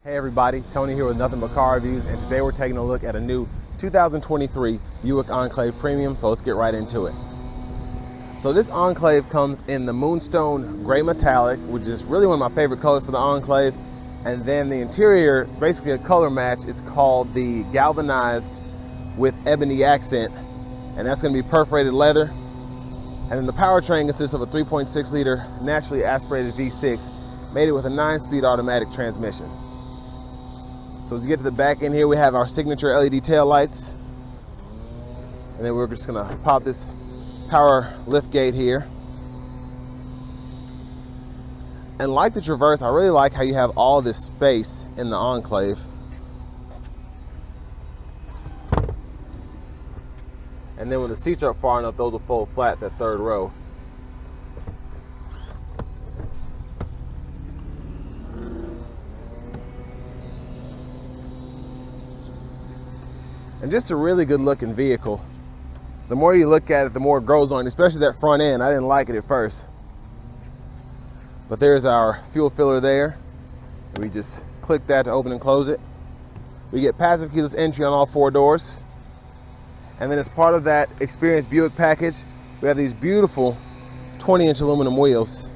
Hey everybody, Tony here with Nothing But Car Reviews, and today we're taking a look at a new 2023 Buick Enclave Premium, so let's get right into it. So this Enclave comes in the moonstone gray metallic, which is really one of my favorite colors for the Enclave, and then the interior, basically a color match. It's called the galvanized with ebony accent, and that's going to be perforated leather. And then the powertrain consists of a 3.6 liter naturally aspirated V6, made it with a 9-speed automatic transmission. So as you get to the back end here, we have our signature LED tail lights. And then we're just gonna pop this power lift gate here. And like the Traverse, I really like how you have all this space in the Enclave. And then when the seats are up far enough, those will fold flat, that third row. And just a really good looking vehicle. The more you look at it, the more it grows on you, especially that front end. I didn't like it at first. But there's our fuel filler there. We just click that to open and close it. We get passive keyless entry on all 4 doors. And then as part of that Experience Buick package, we have these beautiful 20-inch aluminum wheels.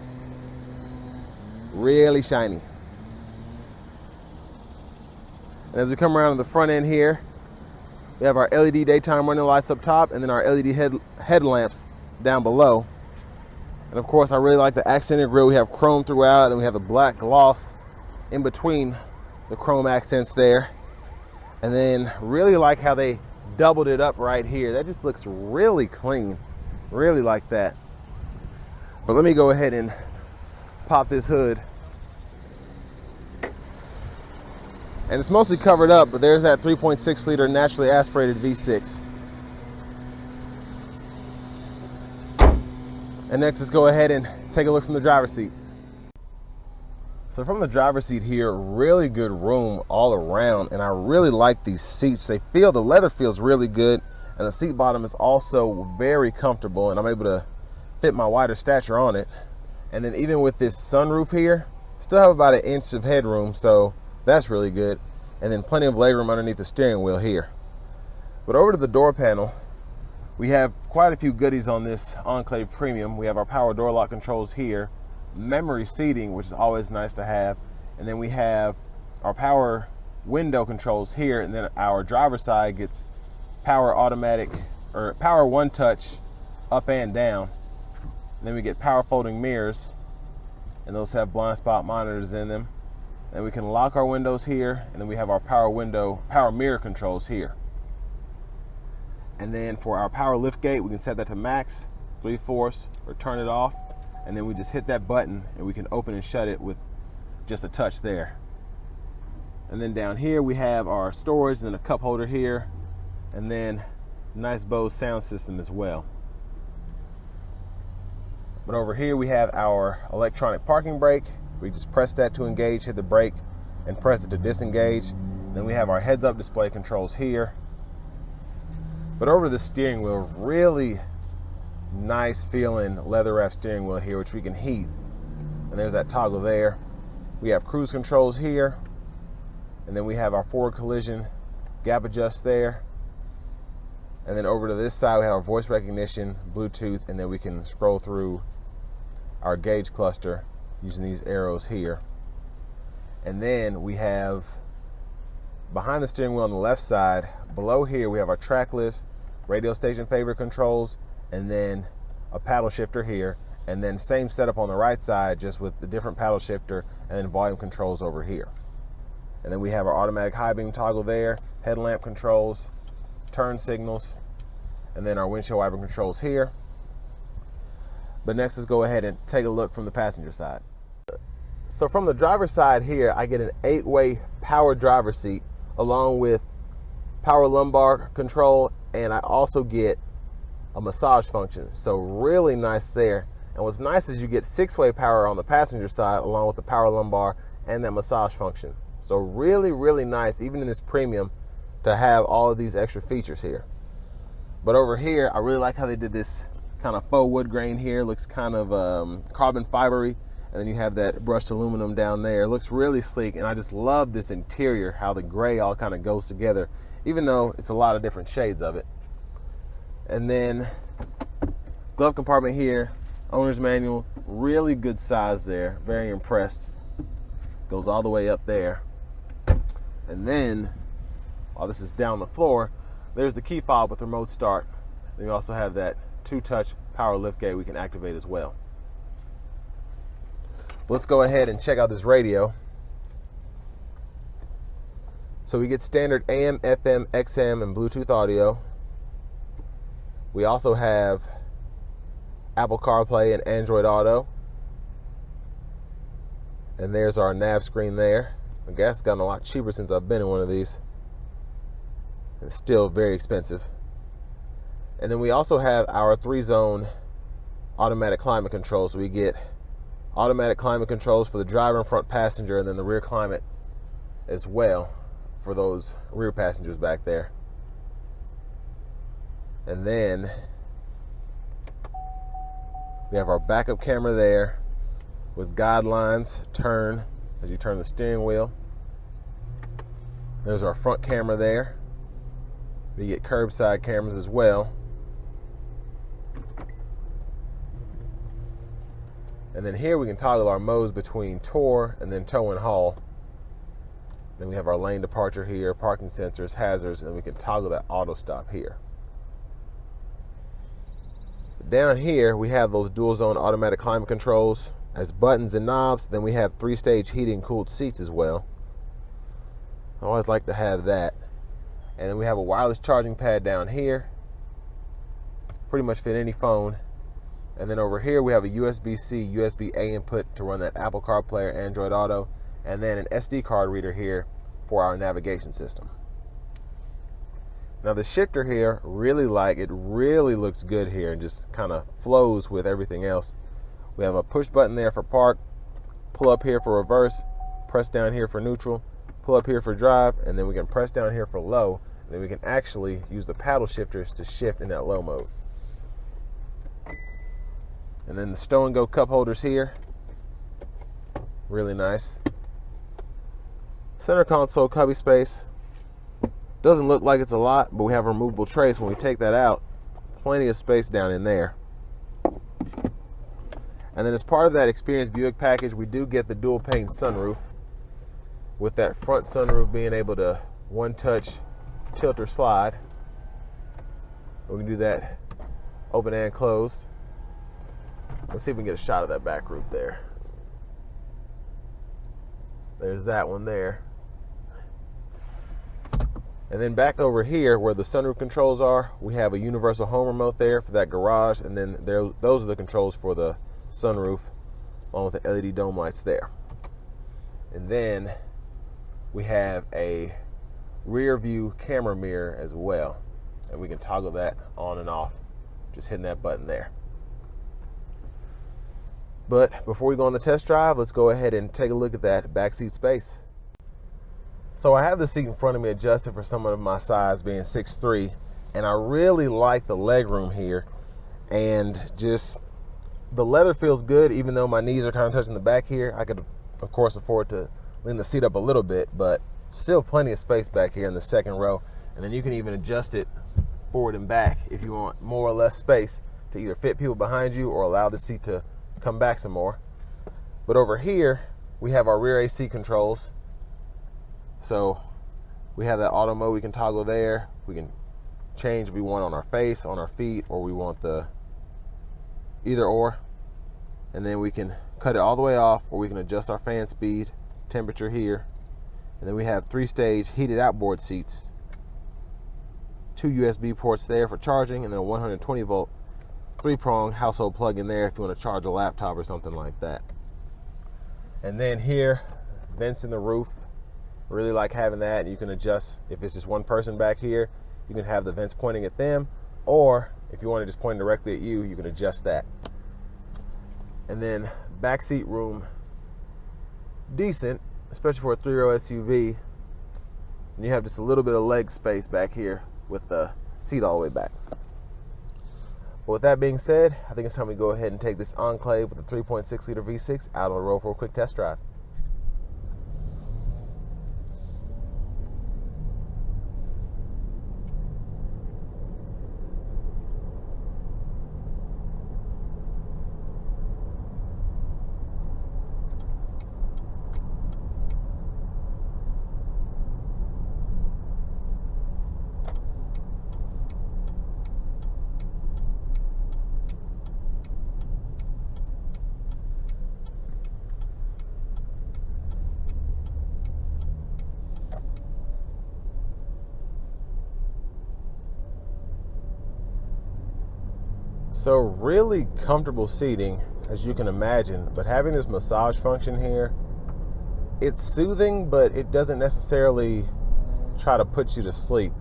Really shiny. And as we come around to the front end here, we have our LED daytime running lights up top, and then our LED headlamps down below. And of course, I really like the accented grille. We have chrome throughout, and then we have the black gloss in between the chrome accents there. And then really like how they doubled it up right here. That just looks really clean. Really like that. But let me go ahead and pop this hood. And it's mostly covered up, but there's that 3.6 liter naturally aspirated V6. And next, let's go ahead and take a look from the driver's seat. So from the driver's seat here, really good room all around, and I really like these seats. The leather feels really good, and the seat bottom is also very comfortable, and I'm able to fit my wider stature on it. And then even with this sunroof here, still have about 1 inch of headroom, so that's really good. And then plenty of legroom underneath the steering wheel here. But over to the door panel, we have quite a few goodies on this Enclave Premium. We have our power door lock controls here, memory seating, which is always nice to have. And then we have our power window controls here, and then our driver's side gets power automatic, or power one touch up and down. And then we get power folding mirrors, and those have blind spot monitors in them. And we can lock our windows here, and then we have our power mirror controls here. And then for our power lift gate, we can set that to max, 3/4, or turn it off. And then we just hit that button and we can open and shut it with just a touch there. And then down here we have our storage, and then a cup holder here, and then nice Bose sound system as well. But over here we have our electronic parking brake. We just press that to engage, hit the brake, and press it to disengage. Then we have our heads-up display controls here. But over the steering wheel, really nice feeling leather-wrapped steering wheel here, which we can heat. And there's that toggle there. We have cruise controls here. And then we have our forward collision gap adjust there. And then over to this side, we have our voice recognition, Bluetooth, and then we can scroll through our gauge cluster using these arrows here. And then we have behind the steering wheel on the left side, below here we have our track list, radio station favorite controls, and then a paddle shifter here. And then same setup on the right side, just with the different paddle shifter and then volume controls over here. And then we have our automatic high beam toggle there, headlamp controls, turn signals, and then our windshield wiper controls here. But next, let's go ahead and take a look from the passenger side. So from the driver's side here, I get an 8-way power driver's seat along with power lumbar control, and I also get a massage function. So really nice there. And what's nice is you get 6-way power on the passenger side along with the power lumbar and that massage function. So really, really nice, even in this Premium, to have all of these extra features here. But over here, I really like how they did this kind of faux wood grain here. Looks kind of carbon fibery. And then you have that brushed aluminum down there. It looks really sleek, and I just love this interior, how the gray all kind of goes together, even though it's a lot of different shades of it. And then glove compartment here, owner's manual, really good size there, very impressed. Goes all the way up there. And then, while this is down the floor, there's the key fob with remote start. Then you also have that 2-touch power liftgate we can activate as well. Let's go ahead and check out this radio. So we get standard AM, FM, XM, and Bluetooth audio. We also have Apple CarPlay and Android Auto. And there's our nav screen there. I guess it's gotten a lot cheaper since I've been in one of these. It's still very expensive. And then we also have our 3-zone automatic climate control. So we get automatic climate controls for the driver and front passenger, and then the rear climate as well for those rear passengers back there. And then we have our backup camera there with guidelines, turn as you turn the steering wheel. There's our front camera there. We get curbside cameras as well. And then here we can toggle our modes between tour and then tow and haul. Then we have our lane departure here, parking sensors, hazards, and we can toggle that auto stop here. Down here we have those dual zone automatic climate controls as buttons and knobs. Then we have 3-stage heated and cooled seats as well. I always like to have that. And then we have a wireless charging pad down here. Pretty much fit any phone. And then over here we have a USB-C, USB-A input to run that Apple CarPlay or Android Auto, and then an SD card reader here for our navigation system. Now the shifter here, really looks good here and just kind of flows with everything else. We have a push button there for park, pull up here for reverse, press down here for neutral, pull up here for drive, and then we can press down here for low, and then we can actually use the paddle shifters to shift in that low mode. And then the stow and go cup holders here, really nice. Center console cubby space, doesn't look like it's a lot, but we have a removable tray, so when we take that out, plenty of space down in there. And then as part of that Experience Buick package, we do get the dual pane sunroof, with that front sunroof being able to one-touch tilt or slide. We can do that open and closed. Let's see if we can get a shot of that back roof there. There's that one there. And then back over here where the sunroof controls are, we have a universal home remote there for that garage, and then those are the controls for the sunroof along with the LED dome lights there. And then we have a rear view camera mirror as well, and we can toggle that on and off just hitting that button there. But before we go on the test drive, let's go ahead and take a look at that backseat space. So I have the seat in front of me adjusted for someone of my size, being 6'3", and I really like the leg room here, and just the leather feels good. Even though my knees are kind of touching the back here, I could of course afford to lean the seat up a little bit, but still plenty of space back here in the second row. And then you can even adjust it forward and back if you want more or less space to either fit people behind you or allow the seat to come back some more. But over here we have our rear AC controls. So we have that auto mode we can toggle there. We can change if we want on our face, on our feet, or we want the either or. And then we can cut it all the way off, or we can adjust our fan speed, temperature here. And then we have 3-stage heated outboard seats, 2 USB ports there for charging, and then a 120 volt 3-prong household plug in there if you want to charge a laptop or something like that. And then here, vents in the roof. Really like having that. You can adjust if it's just one person back here, you can have the vents pointing at them, or if you want to just point directly at you, you can adjust that. And then back seat room, decent, especially for a 3-row SUV. And you have just a little bit of leg space back here with the seat all the way back. But with that being said, I think it's time we go ahead and take this Enclave with the 3.6 liter V6 out on the road for a quick test drive. So really comfortable seating, as you can imagine, but having this massage function here, it's soothing, but it doesn't necessarily try to put you to sleep,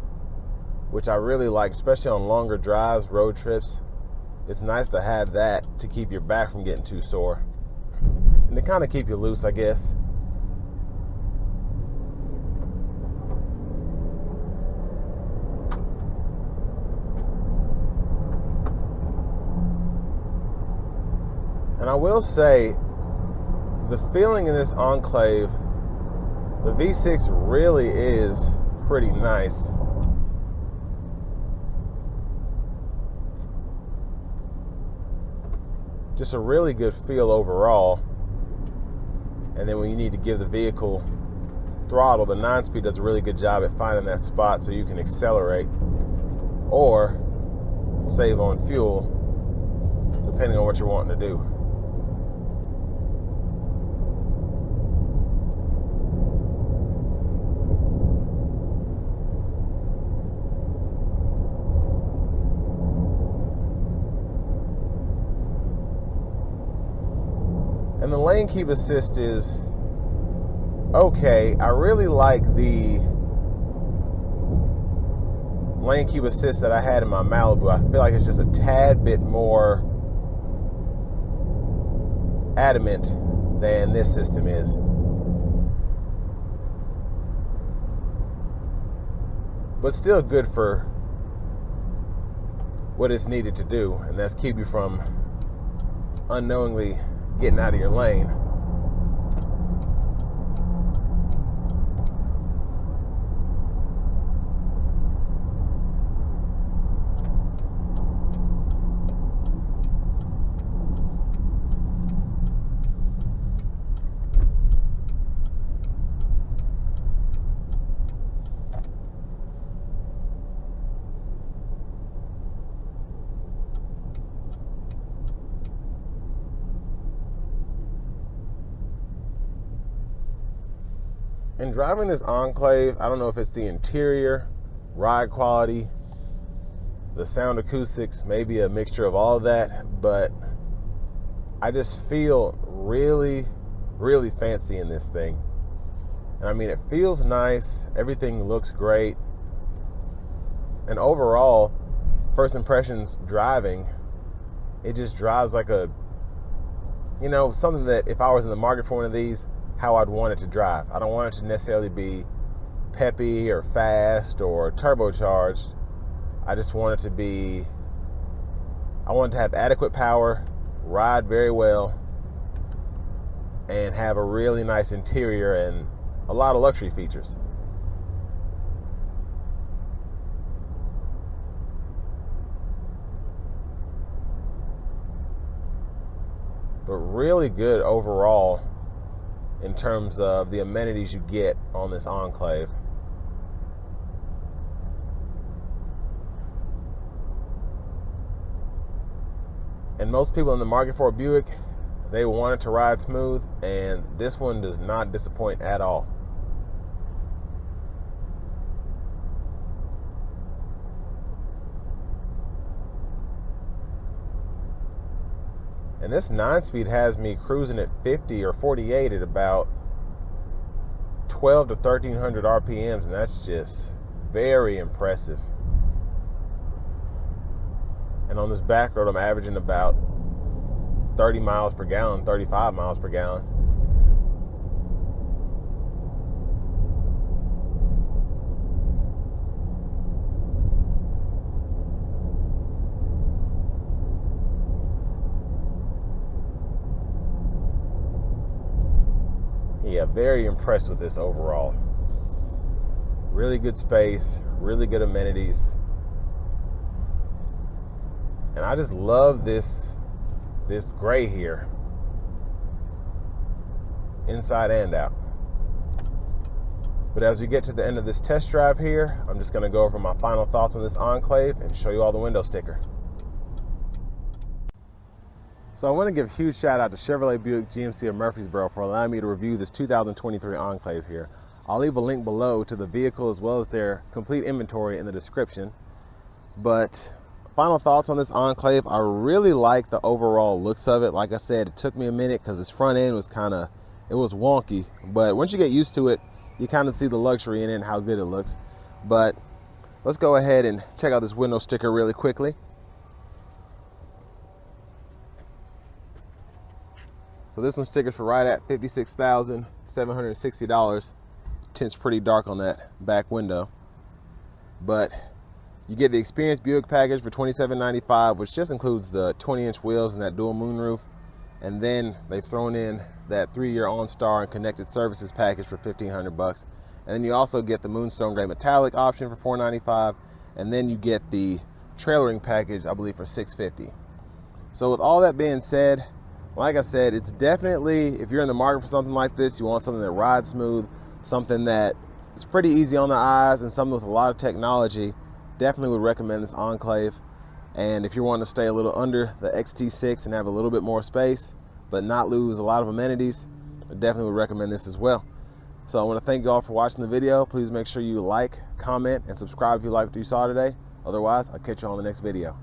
which I really like, especially on longer drives, road trips. It's nice to have that to keep your back from getting too sore and to kind of keep you loose, I guess. And I will say, the feeling in this Enclave, the V6 really is pretty nice. Just a really good feel overall. And then when you need to give the vehicle throttle, the 9-speed does a really good job at finding that spot so you can accelerate or save on fuel, depending on what you're wanting to do. And the lane keep assist is okay. I really like the lane keep assist that I had in my Malibu. I feel like it's just a tad bit more adamant than this system is. But still good for what it's needed to do, and that's keep you from unknowingly getting out of your lane. In driving this Enclave, I don't know if it's the interior, ride quality, the sound acoustics, maybe a mixture of all of that, but I just feel really, really fancy in this thing. And I mean, it feels nice, everything looks great, and overall, first impressions driving, it just drives like a, you know, something that if I was in the market for one of these, how I'd want it to drive. I don't want it to necessarily be peppy or fast or turbocharged. I just want it to be, I want it to have adequate power, ride very well, and have a really nice interior and a lot of luxury features. But really good overall in terms of the amenities you get on this Enclave. And most people in the market for a Buick, they want it to ride smooth, and this one does not disappoint at all. And this 9-speed has me cruising at 50 or 48 at about 12 to 1300 RPMs, and that's just very impressive. And on this back road, I'm averaging about 30 miles per gallon, 35 miles per gallon. yeah, very impressed with this overall. Really good space, really good amenities. And I just love this gray here, inside and out. But as we get to the end of this test drive here, I'm just gonna go over my final thoughts on this Enclave and show you all the window sticker. So I want to give a huge shout out to Chevrolet Buick GMC of Murfreesboro for allowing me to review this 2023 Enclave here. I'll leave a link below to the vehicle as well as their complete inventory in the description. But final thoughts on this Enclave, I really like the overall looks of it. Like I said, it took me a minute because this front end was it was wonky. But once you get used to it, you kind of see the luxury in it and how good it looks. But let's go ahead and check out this window sticker really quickly. So this one stickers for right at $56,760. Tint's pretty dark on that back window. But you get the Experience Buick package for $27.95, which just includes the 20-inch wheels and that dual moonroof. And then they've thrown in that 3-year OnStar and connected services package for $1,500. And then you also get the Moonstone Gray Metallic option for $495. And then you get the trailering package, I believe, for $650. So with all that being said, like I said, it's definitely, if you're in the market for something like this, you want something that rides smooth, something that is pretty easy on the eyes, and something with a lot of technology, definitely would recommend this Enclave. And if you're wanting to stay a little under the XT6 and have a little bit more space, but not lose a lot of amenities, I definitely would recommend this as well. So I want to thank you all for watching the video. Please make sure you like, comment, and subscribe if you liked what you saw today. Otherwise, I'll catch you on the next video.